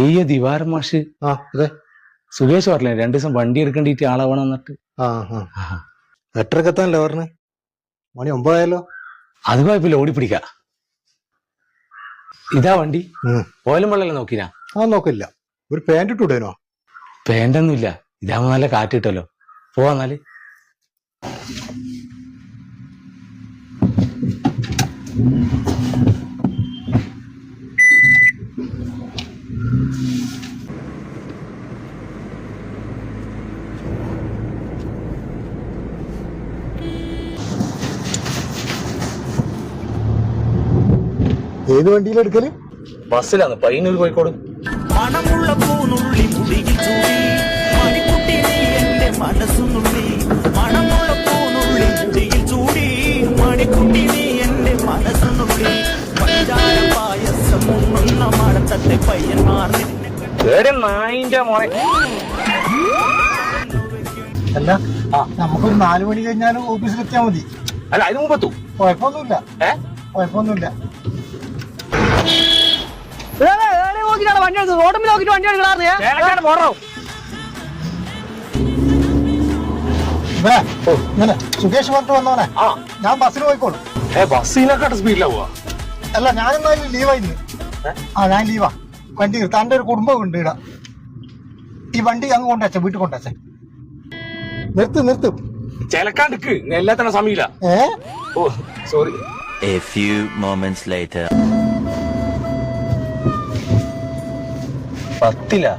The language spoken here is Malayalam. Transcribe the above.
ഏയ്യ ദിവാരം മാഷ്. ആ അതെ. സുകേഷ് പറഞ്ഞേ 2 ദിവസം വണ്ടി എടുക്കേണ്ടിട്ട് ആളാവണം എന്നിട്ട്. എട്ടരക്ക് എത്താനല്ലേ പറഞ്ഞ്? മണി 9 ആയല്ലോ. അത് കുഴപ്പമില്ല, ഓടിപ്പിടിക്ക. ഇതാ വണ്ടി. ഓയിലും വെള്ളല്ലേ നോക്കിനാ? നോക്കില്ല. ഒരു പാന്റ് ഇട്ടൂടേനോ? പാന്റൊന്നുമില്ല, ഇതാവുമ്പോ നല്ല കാറ്റ് കിട്ടല്ലോ. പോവാന്നാല്. ഏത് വണ്ടിയിലെടുക്കല്? ബസ്സിലാണ്, പയ്യന്നൂർ കോഴിക്കോട്. മണമുള്ള പൂനുള്ളി മുടിയിൽ ചൂടി മണിക്കുട്ടി നീ എന്റെ മനസ്സുനുള്ളി. മണമുള്ള പൂനുള്ളി മുടിയിൽ ചൂടി മണിക്കുട്ടി നീ എന്റെ മനസ്സുനുള്ളി. പഞ്ചാര പായസം ഉണ്ണുന്ന മടത്തത്തെ പയ്യന്മാർ നായിന്റെ മോനെ. അല്ല, നമുക്കൊരു 4 മണി കഴിഞ്ഞാലും ഓഫീസിലെത്തിയാ മതി. അല്ല, അതിന് മുമ്പെത്തു. കുഴപ്പമൊന്നുമില്ല. കുഴപ്പമൊന്നുമില്ല. സുകേഷ് പറഞ്ഞിട്ട് വന്നോനെ, ഞാൻ ബസ്സിന് പോയിക്കോളും. ബസ്സിനെക്കാട്ട് സ്പീഡിലാവുക. അല്ല, ഞാനെന്നാലും ലീവായിരുന്നു. ഞാൻ ലീവാ. വണ്ടി തന്റെ ഒരു കുടുംബം ഉണ്ട് ഇടാ. ഈ വണ്ടി അങ്ങ് കൊണ്ടുവച്ചേ, വീട്ടിൽ കൊണ്ടുവച്ചേ. നിർത്ത് ചിലക്കാണ്ടിക്ക് എല്ലാത്തന്നെ സമയമില്ല. ഓ sorry. A few moments later. 10.